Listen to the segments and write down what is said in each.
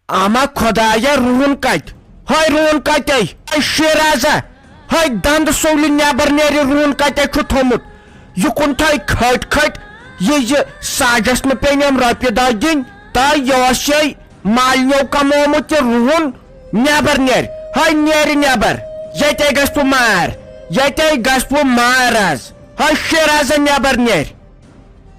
Ama Khodaya ruhun kayt. Hay ruhun kaytay. Hay Şiraza. Hay dandı soğlu neber neri ruhun kaytay kutomut. Yukun tay kayt. Ye sajas mı penem rapya dagin. Tay yavaşay malnyo kamomut ya ruhun neber ner. Hay neri neber. Yetey gaspu mar. Yetey gaspu maraz. Hay Şiraza neber ner.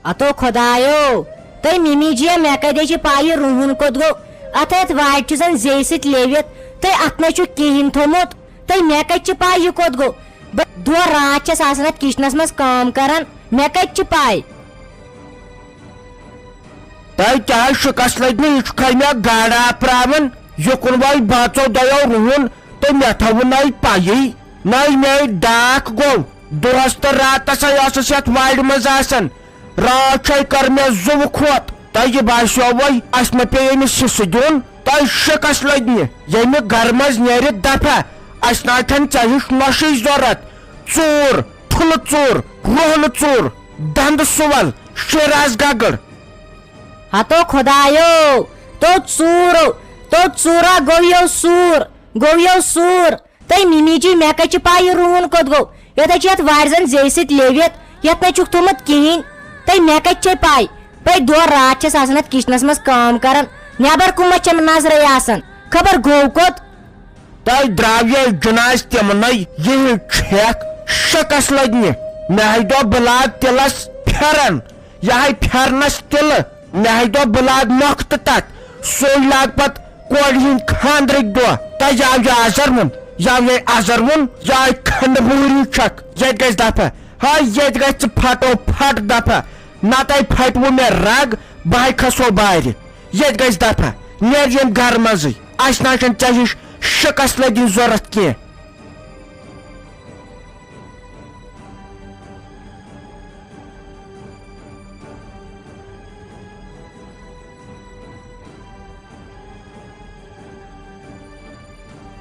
Ato Khodayo. Tay mimiciye mekadeci payi ruhun kodgo. Atat vaid zan zeysit levit. Tay atna chu kihin thomut. Tay mekadeci payi kodgo. Do raat asanat kishnas mas kaam karan. Mekadeci payi. Tay kya şikaslaydı hiç kayma gara pravan. Yokun vay batso dayav ruhun. Tay methavun ay payi. Nay dak go. Dosta raat sayasasat vaid mazasan. Raçay karmaya zovu kuat. Tay başovay asma peyni sisidun. Tay şikaslaydı. Yeni garmaz neri dapa. Asnatan çahiş naşı zorat. Çur, tulu çur, ruhlu çur. Dandı suval, Shiraz gagır. Ato Khodayo. To tsura goyo sur. Tay mimici mekadeci payi ruhun kodgo. Yatachat varzan zeysit levit. Yatna çuk thomut kihin. Tay mekadeci payi. Pay do raat asanat kishnas mas kaam karan. Neber kumacham nazray asan. Khabar govkot. Tay dravya junaz temnay yehi çek şikaslaydı. Nehaydo bilad tilas pheran. Yahay phernas tilı. Nehaydo bilad noktatat. Soylag pat kodhin khandrik do. Tay yavya azarmun. Yay khandaburi çak. Yedgaz dapa. Hay yedgaz phato phat dapa. Natay phatwu me rag bay khaso bayri. Yedgaz dapa. Nerjem garmazı. Asnaşan çahiş şikasladın zorat ki.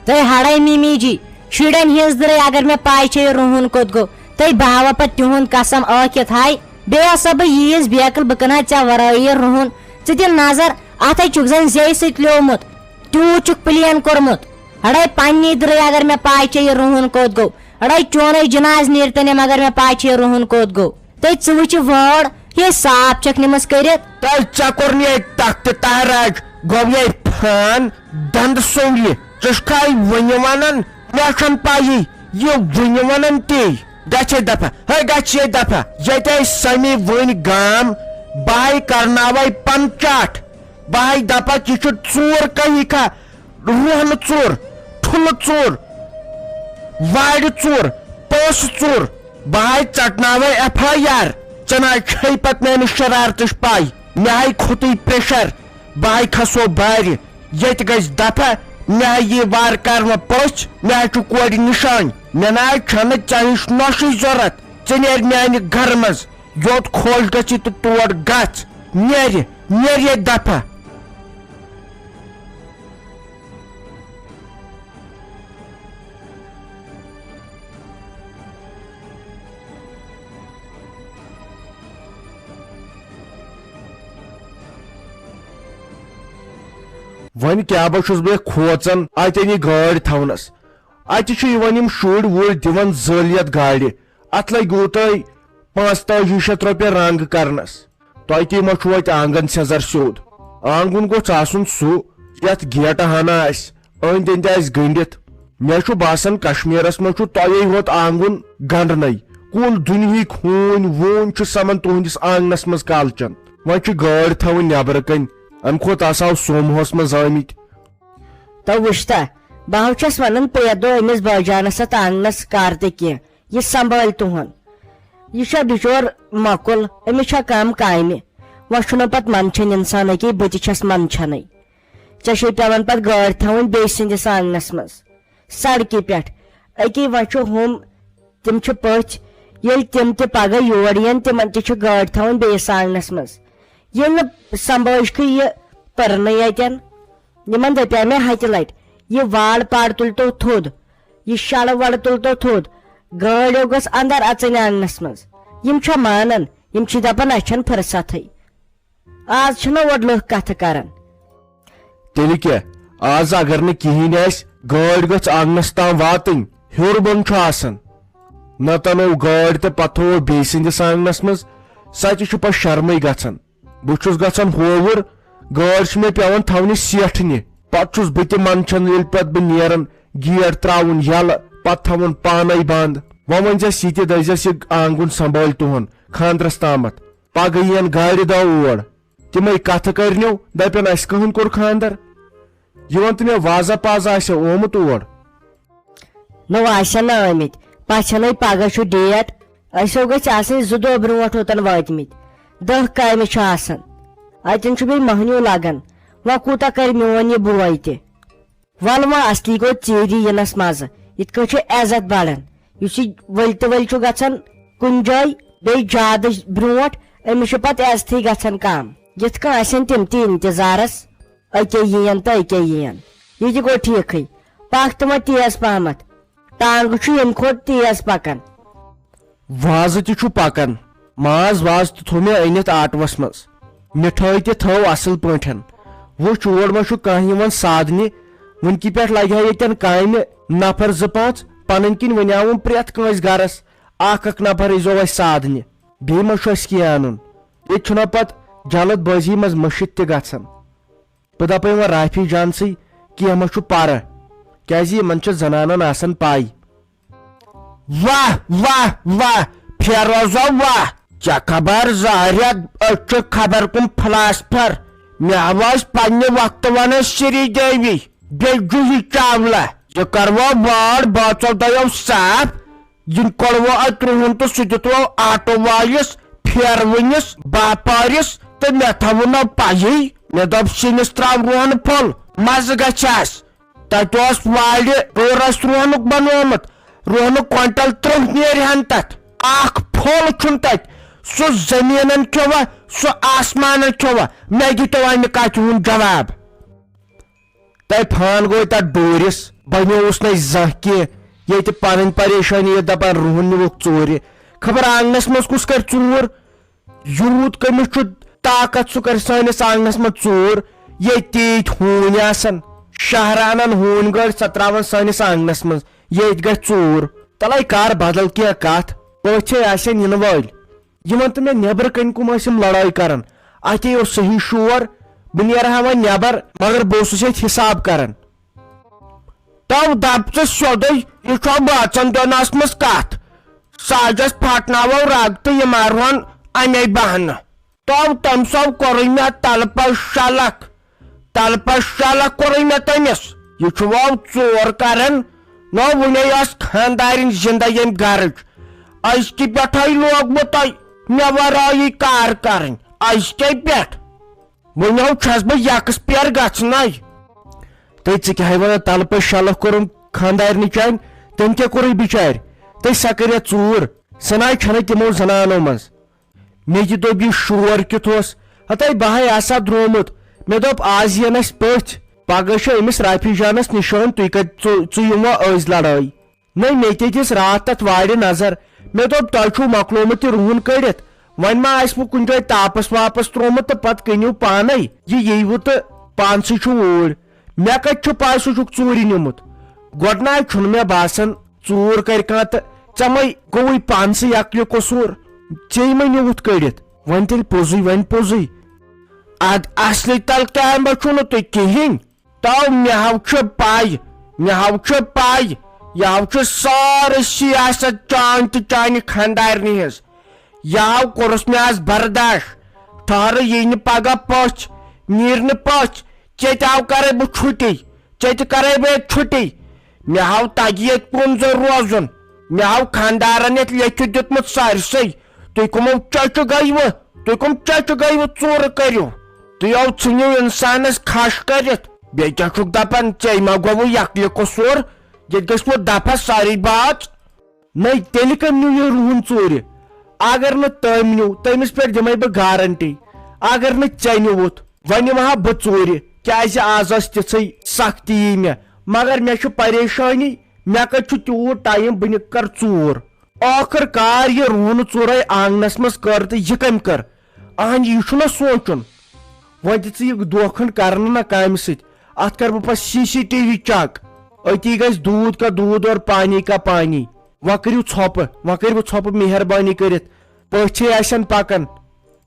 Tay haday mimici. Şiren hizdire agar me payi çay ruhun kodgo. Tay bawa pat tihun kasam akit hay. Beya sabı yiyiz biyakıl bıkına ça varayi ruhun. Çitin nazar atay çukzan zeysit liomut. Tu çuk piliyan kormut. Haday panni dire agar me payi çay ruhun kodgo. Haday çonay jinaz nirtane agar me payi çay ruhun kodgo. Tay çuvuçu vod. Ye saap çak nimas kayret. Tay çakorniye taktı tahraj. Govye phan dandı soğli. Çışkay vınyamanın meşan payi. Ye vınyamanın tey. Gaçay dapa. Hay gaçay dapa. Yetey sami vın gam. Bay karnavay panchat. Bay dapa kişi çur kahika. Ruhlu çur. Tulu çur. Vaid çur. Pos çur. Bay çatnavay FIR. Çanay çay patmeni şarartış pay. Nehay khutuy pressure. Bay khaso bayri. Yetgaz dapa. Nehay var karma pos. Nehay çu kodi nişan. Nenay çanı çahiş naşı zorat. Çener neyni garmaz. Yot khol gaçı tutuvar gaç. Nereye dapa. Vani kya başız be khoçan ateni gadi thavnas. Ati çu yivanim şur vur divan zaliyat gadi. Atlay gotay 5,000 rupiya rang karnas. Toyti maçuat angan sezar sud. Angun go çasun su yat geta hana as. Öndende as gindit. Meşu basan Kashmiras maçu toyi hot angun gandnay. Kul dunhi khun won çu saman tuhindis angnas mas kalchan. Maçu gadi thavun nebarkan. Am khot asav somhos mas zamit. Ta wishta. Bahuchas vanan pedo emis bajanasat angnas karteki. Ye sambal tuhun. Yişa bijor makul emişa kam kaimi. Vaşuna pat mançan insana ki bıçıças mançanay. Çaşı pevan pat gör thavun beysindi sangnasmaz. Sarki pet. Eki vaşu hum timçu pöç. Yel timti paga yoriyan timantiçu gör thavun beysangnasmaz. Yel samboşkı ye parnayayken. Niman da peme haytilayt. Ye val partulto thud. Ye şala vartulto thud. Gölogos andar açınanmasmaz. Yimça manan, yimçi dapan açan fırsatı. Az şuna wadloh katı karan. تیٚلہِ کیٛاہ آز اگر نہٕ کِہیٖنۍ آسہِ گٲڑۍ گژھِ آنگنس تام واتٕنۍ ہیوٚر بۄن چھُ آسان نتہٕ انو گٲڑۍ تہٕ پتہٕ تھوو بیٚیہِ سٕنٛدِس آنگنس منٛز سۄ تہِ چھُ پتہٕ شرمٕے گژھان بہٕ چھُس گژھان ہووُر گٲڑۍ چھِ مےٚ پیٚوان تھاونہِ سیٹھنہِ پتہٕ چھُس بہٕ تہِ منٛدچھان ییٚلہِ پتہٕ بہٕ نیران گیٹ تراوُن یلہٕ پتہٕ تھاوُن پانے بنٛد وۄنۍ ؤنۍزٮ۪س یہِ تہِ دٔپۍزٮ۪س یہِ آنگُن سنبھٲلۍ تُہُنٛد خاندرس تامتھ پگہٕ یِین گاڑِ دہ اور تِمے کتھٕ کرنو دپن اسہِ کٕہٕنۍ کوٚر خاندر یہِ ون تہٕ مےٚ وازا پازا آسیا آمُت اور نو آسن نہٕ آمٕتۍ پژھٮ۪نٕے پگہہ چھُ ڈیٹ أسۍ گژھِ آسٕنۍ 2 دۄہ برونٛٹھ اوٚتن وٲتمٕتۍ 10 کامہِ چھِ آسان اتٮ۪ن چھُ بیٚیہِ مٔہنیوٗ لگان وۄنۍ کوٗتاہ کرِ میون یہِ بوے تہِ ول وۄنۍ اصلی گوٚو ژیٖری یِنس مزٕ یِتھ کٔنۍ چھُ عزت بڑان یُس یہِ ؤلۍ تہٕ ؤلۍ چھُ گژھان کُنہِ جایہِ بیٚیہِ زیادٕ برونٛٹھ أمِس چھُ پتہٕ عزتھٕے گژھان کم یِتھ کٔنۍ آسن تِم تہِ انتظارس أکے یِین تہٕ أکے یِین یہِ تہِ گوٚو ٹھیٖکھٕے پکھ تہٕ وۄنۍ تیز پہمتھ ٹانگہٕ چھُ ییٚمہِ کھۄتہٕ تیز پکان وازٕ تہِ چھُ پکان ماز واز تہِ تھوٚو مےٚ أنِتھ آٹوس منٛز مِٹھٲے تہِ تھٲو اصل پٲٹھۍ وٕچھ اور ما چھُ کانٛہہ یِوان سادنہِ وٕنکہِ پٮ۪ٹھ لگہِ ہا ییٚتٮ۪ن کامہِ نفر 2-5 پنٕنۍ کِنۍ ونیاوُم پرٛٮ۪تھ کٲنٛسہِ گرس اکھ نفر ییٖزیو اسہِ سادنہِ بیٚیہِ ما چھُ اسہِ کینٛہہ انُن ییٚتہِ چھُنہ پتہٕ جلد بٲزی منٛز مٔشِتھ تہِ گژھان بہٕ دپے وۄنۍ رافی جانسٕے کینٛہہ ما چھُ پرٕ کیازِ یِمن چھِ زنانن آسان پاے واہ واہ واہ فیروزو واہ ژےٚ خبر 2 رٮ۪تھ أسۍ چھِ خبر کُم فلاسفر مےٚ آواز پننہِ وقتہٕ ونان سری دیوی بیٚیہِ جوہی چاولہ یہِ کرو واڑ باژو دۄیو صاف یہِ کوٚڑوٕ اتہِ رُہُن تہٕ سُہ دِتو آٹو وٲلِس پھیرونِس باپارِس تہٕ مےٚ تھوٚونو پَیی مےٚ دوٚپ سِنِس تراو رۄہنہٕ پھوٚل مزٕ گژھٮ۪س تتہِ اوس وارِ ٲرس رۄہنُک بنومُت رۄہنہٕ کوینٹل 3 نیرِہن تتھ اکھ پھوٚل چھُنہٕ تتہِ سُہ زٔمیٖنن کھیوٚوا سُہ آسمانن کھیوٚوا مےٚ دِتو امہِ کتھِ ہُنٛد جواب تۄہہِ فان گوٚو تتھ ڈوٗرِس بنیووُس نہٕ زانٛہہ کینٛہہ ییٚتہِ پنٕنۍ پریشٲنی دپان رُہن نِوُکھ ژوٗرِ خبر آنگنس منٛز کُس کرِ ژوٗر یوٗت کٔمِس چھُ طاقت سُہ کرِ سٲنِس آنگنس منٛز ژوٗر ییٚتہِ تیٖتۍ ہوٗنۍ آسان شہرانن ہوٗنۍ گٲڑۍ سۄ تراوان سٲنِس آنگنس منٛز ییٚتہِ گژھِ ژوٗر تلے کر بدل کینٛہہ کتھ پٲٹھۍ آسن یِنہٕ وٲلۍ یہِ ون تہٕ مےٚ نیبرٕ کنۍ کُم ٲسۍ یِم لڑٲے کران اتے اوس صحیح شور بہٕ نیرٕ وۄنۍ نیبر مگر بہٕ اوسُس ییٚتہِ حساب کران تو دپ ژٕ سیوٚدُے یہِ چھو بٲژن دۄن ٲسمٕژ کتھ ساجس پھاٹناوو رگ تہٕ یہِ مارہون امے بہانہٕ تو تٔمۍ سو کوٚرُے مےٚ تلہٕ شلکھ کوٚرُے مےٚ تٔمِس یہِ چھُ وو ژور کران نو وُنے ٲس خاندارِنۍ زندٕ ییٚمہِ گرٕچ أزکہِ پٮ۪ٹھے لوگمُت تۄہہِ مےٚ ورٲیی کار کرٕنۍ أزکے پٮ۪ٹھ وُنیو چھس بہٕ یکس پیر گژھنَے تہٕ ژٕ کیٛاہ ونان تلہٕ پٔژھۍ شلکھ کوٚرُم خاندارنہِ چانہِ تٔمۍ کیٛاہ کوٚرُے بِچارِ تہٕ سۄ کٔرِتھ ژوٗر سۄ ناے چھنہٕ تِمو زنانو منٛز مےٚ تہِ دوٚپ یہِ شور کیُتھ اوس ہتاے بہے آسہا درٛامُت مےٚ دوٚپ آز یِن اسہِ پٔژھۍ پگہہ چھُ أمِس رافی جانس نِشٲنۍ تُہۍ کتہِ ژٕ یِمو أزۍ لڑٲے نٔے مےٚ تہِ دِژ راتھ تتھ وارِ نظر مےٚ دوٚپ تۄہہِ چھُو مۄکلومُت یہِ رُہُن کٔڑِتھ وۄنۍ ما آسوٕ کُنہِ جایہِ تاپس واپس ترومُت تہٕ پتہٕ کٕنِو پانے یہِ ییٖوٕ تہٕ پانسٕے چھُ اوٗرۍ مےٚ کتہِ چھُ پاے سُہ چھُکھ ژوٗرِ نِمُت گۄڈناے چھُنہٕ مےٚ باسان ژوٗر کرِ کانٛہہ تہٕ ژےٚ مے گوٚوُے پانسٕے عقلہِ قصوٗر ژےٚ مے نِوُتھ کٔڑِتھ وۄنۍ تیٚلہِ پوٚزُے اد اصلہِ تل کامہِ چھُنہٕ تُہۍ کِہیٖنۍ تو مےٚ چھُ پاے یہِ چھُ سٲرٕے سیاست چانہِ تہٕ چانہِ خاندارنہِ ہٕنٛز یہِ کوٚرُس مےٚ آز برداش ٹھہرٕ یی نہٕ پگہہ پٔژھۍ نیٖر نہٕ پٔژھۍ ژےٚ تہِ کرے بہٕ چھُٹی مےٚ تگہِ ییٚتہِ پونٛزٕ روزُن مےٚ خاندارن یتھ لیکھِتھ دیُتمُت سٲرسٕے تُہۍ کٕمو چچہِ گٔیوٕ ژوٗرٕ کٔرِو تُہۍ ژھٕنِو انسانس کھش کٔرِتھ بیٚیہِ کیٛاہ چھُکھ دپان ژےٚ ما گوٚوُ یقلہِ قصوٗر ییٚتہِ گژھِ وۄنۍ دپس ساری بات نٔے تیٚلہِ کٔمۍ نیوٗ یہِ رُہُن ژوٗرِ اگر نہٕ تٔمۍ نیوٗ تٔمِس پٮ۪ٹھ دِمے بہٕ گارنٹی اگر نہٕ ژےٚ نِوُتھ وۄنۍ نِمہٕ ہا بہٕ ژوٗرِ کیازِ آز ٲس تِژھٕے سختی یی مےٚ مگر مےٚ چھِ پریشٲنی مےٚ کتہِ چھُ تیوٗت ٹایم بہٕ نہٕ کر ژوٗر ٲخٕر کار یہِ رُہُن ژوٗرے آنگنس منٛز کٔر تہٕ یہِ کٔمۍ کٔر اہن یہِ چھُنہ سونٛچُن وۄنۍ دِژٕ یہِ دۄہ کھنٛڈ کرنہٕ نہ کامہِ سۭتۍ ات کر بہ CCTV چیک اتی گژھِ دودھ کا دودھ اور پانی کا پانی وۄنۍ کٔرِو ژھۄپہٕ مہربٲنی کٔرِتھ پٔژھۍ آسن پکان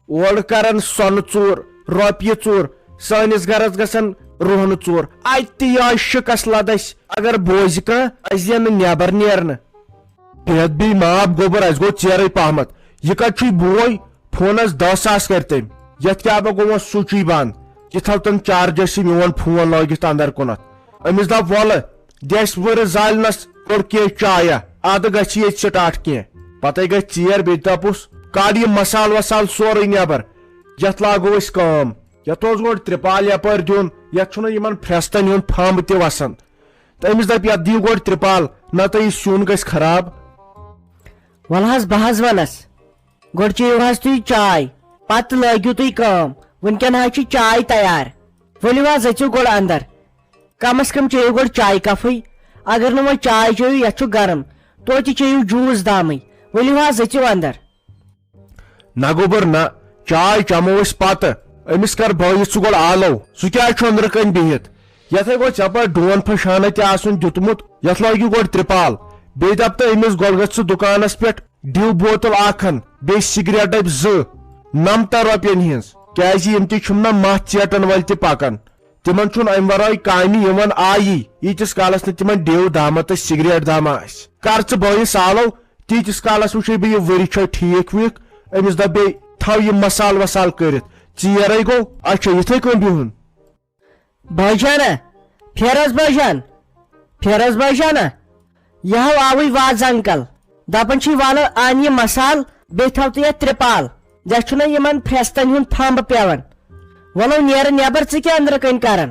اورٕ کران سۄنہٕ ژوٗر رۄپیہِ ژوٗر سٲنِس گرس گژھن رُہنہٕ ژوٗر اتہِ تہِ یہِ شِکس لد اسہِ اگر بوزِ کانٛہہ اسہِ دِن نہٕ نٮ۪بر نیرنہٕ بیٚیہِ بیٚیہِ معاف گوٚبُر اسہِ گوٚو ژیرے پہمتھ یہِ کتہِ چھُے بوے فونس 10,000 کٔرۍ تٔمۍ یتھ کیٛاہ بہٕ گوٚو سُچی بنٛد یہِ تھاو تٔمۍ چارجس میون فون لٲگِتھ اندر کُنتھ أمِس دپ وۄلہٕ دٮ۪س ؤرٕ زالنس کوٚر کینٛہہ چایا ادٕ گژھِ ییٚتہِ سٹاٹ کینٛہہ پتے گژھِ ژیر بیٚیہِ دپُس کڑ یہِ مسال وسال سورُے نٮ۪بر یتھ لاگو أسۍ کٲم یتھ اوس گۄڈٕ ترپال یپٲرۍ دیُن یتھ چھُنہٕ یِمن فرستن ہُنٛد پھمب تہِ وسان تہٕ أمِس دپ یتھ دِیِو گۄڈٕ ترپال نتہٕ یہِ سیُن گژھِ خراب ول حظ بہٕ حظ ونس گۄڈٕ چیٚیِو حظ تُہۍ چاے پتہٕ لٲگِو تُہۍ کٲم وُنکٮ۪ن حظ چھِ چاے تیار ؤلِو حظ أژِو گۄڈٕ اندر کم از کم چیٚیِو گۄڈٕ چاے کپھٕے اگر نہٕ وۄنۍ چاے چیٚیِو یتھ چھُ گرم توتہِ چیٚیِو جوٗس دامٕے ؤلِو حظ أژِو اندر نہ گوٚبُر نہ چاے چمو أسۍ پتہٕ أمِس کر بٲیِتھ ژٕ گۄڈٕ آلو سُہ کیٛازِ چھُ أنٛدرٕ کٔنۍ بِہِتھ یتھے گوٚژھ یپٲرۍ ڈون پھشانہ تہِ آسُن دیُتمُت یتھ لٲگِو گۄڈٕ ترپال بیٚیہِ دپ تہٕ أمِس گۄڈٕ گژھِ ژٕ دُکانس پٮ۪ٹھ ڈِو بوتل اکھ ہن بیٚیہِ سِگریٹ ڈبہِ 2 90 رۄپین ہِنٛز کیٛازِ یِم تہِ چھُم نہ متھ ژیٹن وٲلۍ تہِ پکان تمن چھُنہٕ امہِ ورٲے کامہِ یِوان آیی ییٖتِس کالس نہٕ تمن ڈیو دامہ تہٕ سِگریٹ دامہ آسہِ کر ژٕ بٲیِس آلو تیٖتِس کالس وٕچھے بہٕ یہِ ؤری چھا ٹھیٖک ویٖک أمِس دپ بیٚیہِ تھاو یہِ مسال وسال کٔرِتھ ژیرے گوٚو اچھا یِتھے کٔنۍ بِہُن بھائی جانا پھیرس بھائی جانا یہ آوٕے واز انکل دپان چھ ولہٕ ان یہِ مسال بیٚیہِ تھاو تہٕ یتھ ترپال یتھ چھُنہ یِمن فرستن ہُنٛد پھمب پیوان ولو نیرٕ نٮ۪بر ژٕ کیٛاہ أنٛدرٕ کٔنۍ کران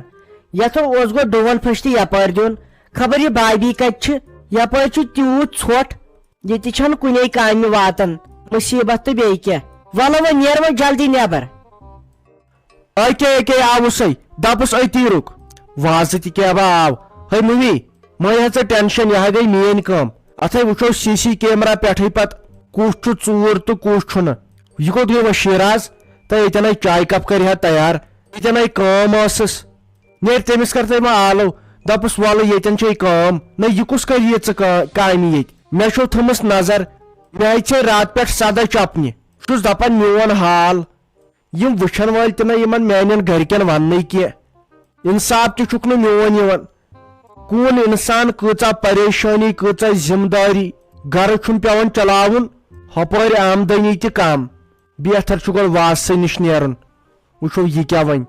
یتھ اوس گوٚو ڈوٗن پھٔش تہِ یپٲرۍ دیُن خبر یہِ بابی کتہِ چھِ یپٲرۍ چھُ تیوٗت ژھۄٹھ ییٚتہِ چھنہٕ کُنے کامہِ واتان مُصیبت تہٕ بیٚیہِ کینٛہہ ولو وۄنۍ نیر وۄنۍ جلدی نٮ۪بر اکے آوُسے دپُس أتی رُک وازٕ تہِ کیٛاہ با آو ہے ممی مٲنۍ ہا ژٕ ٹینشن یہِ ہا گٔے میٲنۍ کٲم اتھے وٕچھو CC کیمرا پٮ۪ٹھٕے پتہٕ کُس چھُ ژوٗر تہٕ کُس چھُنہٕ یہِ کوٚت گوٚو وۄنۍ شیراز تہٕ ییٚتٮ۪ن آے چاے کپ کرِ ہا تیار ییٚتٮ۪ن آے کٲم ٲسٕس نیرِ تٔمِس کر تٔمۍ آلو دپُس وَلہٕ ییٚتٮ۪ن چھے کٲم نہ یہِ کُس کرِ ییٖژٕ کامہِ ییٚتہِ مےٚ چھو تھٲمٕژ نظر مےٚ آیہِ ژےٚ راتہٕ پٮ۪ٹھ سدا چپنہِ چھُس دپان میون حال یِم وٕچھن وٲلۍ تہِ نہ یِمن میانٮ۪ن گرِکٮ۪ن وننٕے کینٛہہ انصاف تہِ چھُکھ نہٕ میون یِوان کُن انسان کۭژاہ پریشٲنی کۭژاہ ذمہٕ دٲری گرٕ چھُم پیوان چلاوُن ہۄپٲرۍ آمدنی تہِ کم بہتر چھُ گۄڈٕ وازسٕے نِش نیرُن وٕچھو یہِ کیٛاہ وۄنۍ